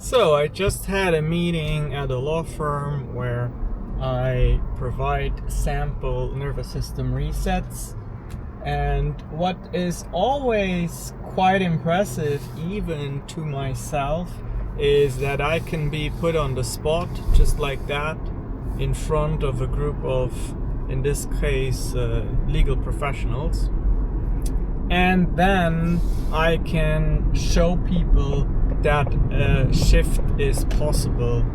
So I just had a meeting at a law firm where I provide sample nervous system resets, and what is always quite impressive even to myself is that I can be put on the spot just like that in front of a group of, in this case, legal professionals, and then I can show people that a shift is possible,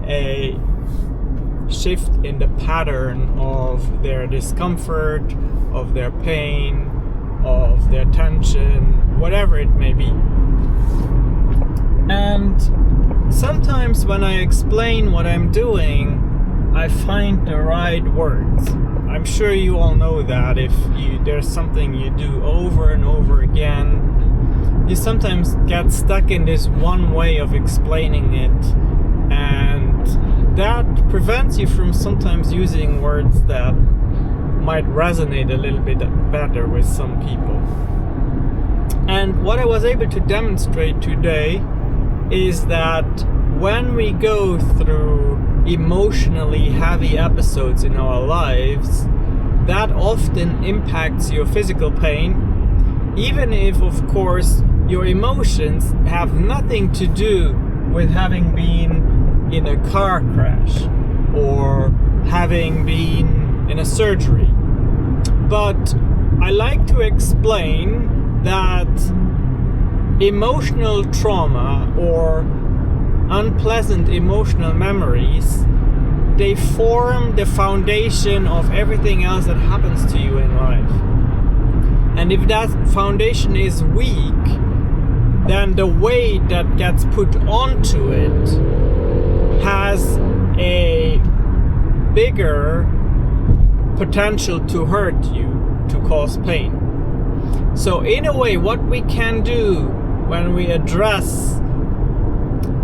a shift in the pattern of their discomfort, of their pain, of their tension, whatever it may be. And sometimes when I explain what I'm doing, I find the right words. I'm sure you all know that if there's something you do over and over again, you sometimes get stuck in this one way of explaining it, and that prevents you from sometimes using words that might resonate a little bit better with some people. And what I was able to demonstrate today is that when we go through emotionally heavy episodes in our lives, that often impacts your physical pain, even if, of course, your emotions have nothing to do with having been in a car crash or having been in a surgery. But I like to explain that emotional trauma or unpleasant emotional memories, they form the foundation of everything else that happens to you in life. And if that foundation is weak, then the weight that gets put onto it has a bigger potential to hurt you, to cause pain. So in a way, what we can do when we address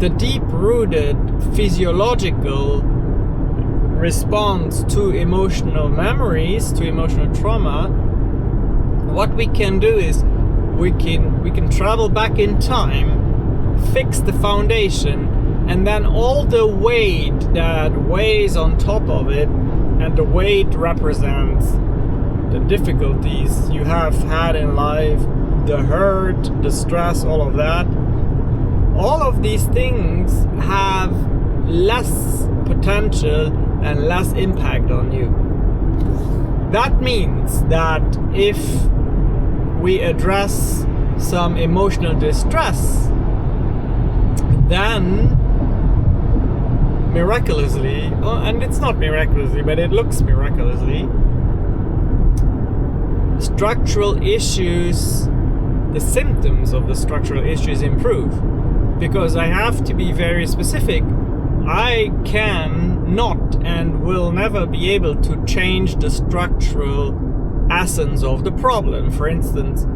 the deep-rooted physiological response to emotional memories, to emotional trauma, what we can do is we can travel back in time, fix the foundation, and then all the weight that weighs on top of it, and the weight represents the difficulties you have had in life, the hurt, the stress, all of that. All of these things have less potential and less impact on you. That means that if we address some emotional distress, then miraculously, and it's not miraculously, but it looks miraculously, structural issues, the symptoms of the structural issues improve. Because I have to be very specific, I can not and will never be able to change the structural essence of the problem. For instance,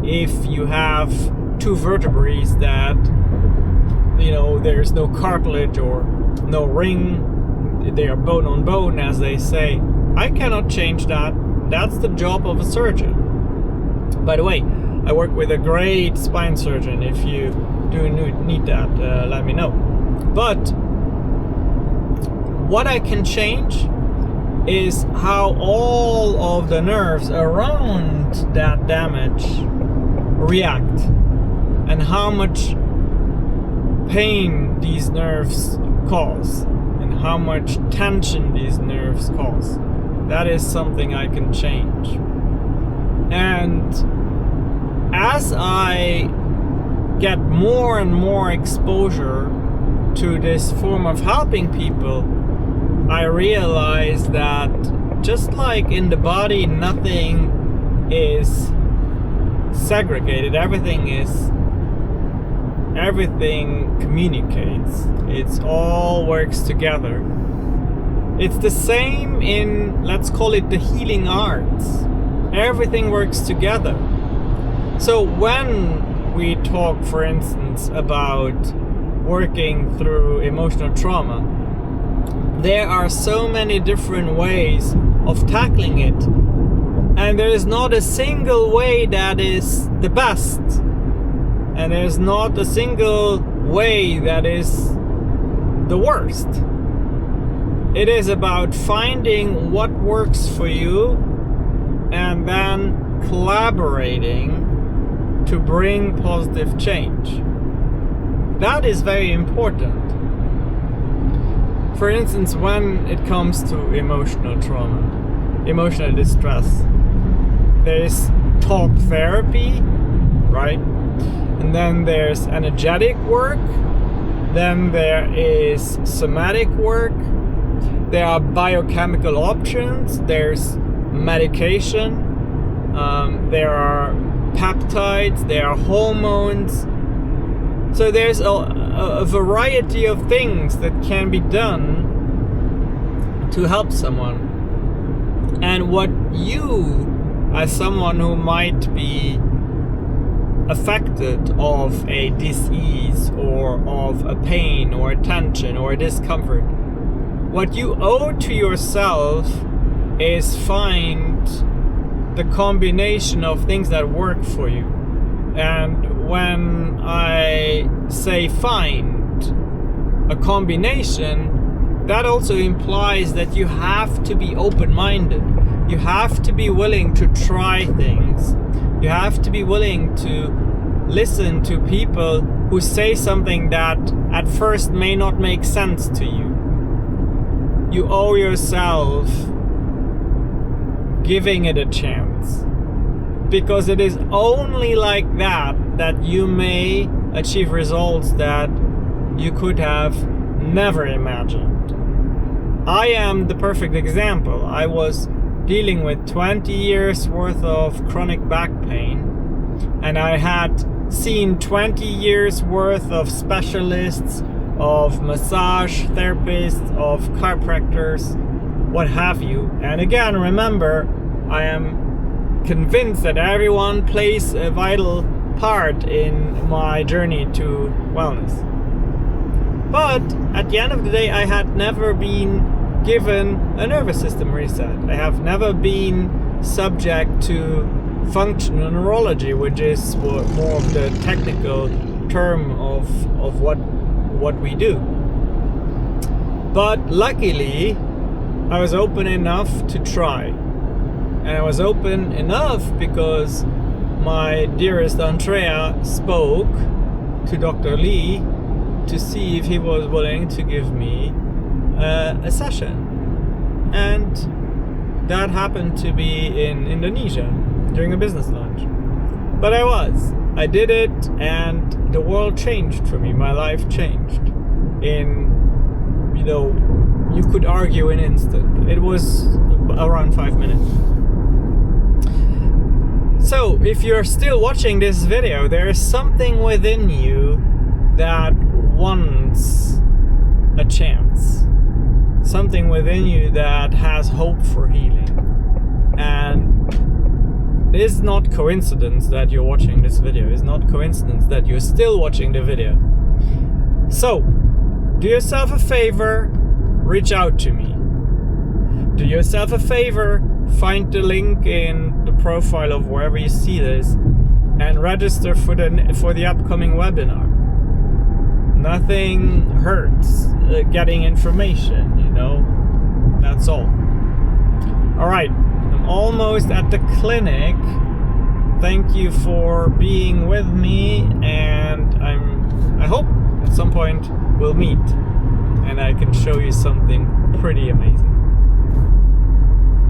if you have two vertebrae that, there's no cartilage or no ring, they are bone on bone, as they say, I cannot change that. That's the job of a surgeon. By the way, I work with a great spine surgeon. If you do need that, let me know. But what I can change is how all of the nerves around that damage react and how much pain these nerves cause and how much tension these nerves cause. That is something I can change. And as I get more and more exposure to this form of helping people, I realize that just like in the body, nothing is segregated. Everything communicates. It all works together. It's the same in, let's call it, the healing arts. Everything works together. So when we talk, for instance, about working through emotional trauma, there are so many different ways of tackling it, and there is not a single way that is the best, and there's not a single way that is the worst. It is about finding what works for you and then collaborating to bring positive change. That is very important. For instance, when it comes to emotional trauma, emotional distress, there's talk therapy, right? And then there's energetic work. Then there is somatic work. There are biochemical options. There's medication. There are peptides. There are hormones. So there's a variety of things that can be done to help someone. And what you, as someone who might be affected of a disease or of a pain or a tension or a discomfort, what you owe to yourself is find the combination of things that work for you. And when I say find a combination, that also implies that you have to be open-minded. You have to be willing to try things. You have to be willing to listen to people who say something that at first may not make sense to you. You owe yourself giving it a chance. Because it is only like that you may achieve results that you could have never imagined. I am the perfect example. I was dealing with 20 years worth of chronic back pain, and I had seen 20 years worth of specialists, of massage therapists, of chiropractors, what have you. And again, remember, I am convinced that everyone plays a vital part in my journey to wellness. But at the end of the day, I had never been given a nervous system reset. I have never been subject to functional neurology, which is more of the technical term of what we do. But luckily, I was open enough to try. And I was open enough because my dearest Andrea spoke to Dr. Lee to see if he was willing to give me a session. And that happened to be in Indonesia during a business lunch. But I did it, and the world changed for me. My life changed in, you could argue an instant. It was around 5 minutes. So, if you're still watching this video, there is something within you that wants a chance. Something within you that has hope for healing. And it is not coincidence that you're watching this video. It's not coincidence that you're still watching the video. So, do yourself a favor, reach out to me. Do yourself a favor, find the link in the profile of wherever you see this and register for the upcoming webinar. Nothing hurts getting information, that's all. Alright, I'm almost at the clinic. Thank you for being with me, and I hope at some point we'll meet and I can show you something pretty amazing.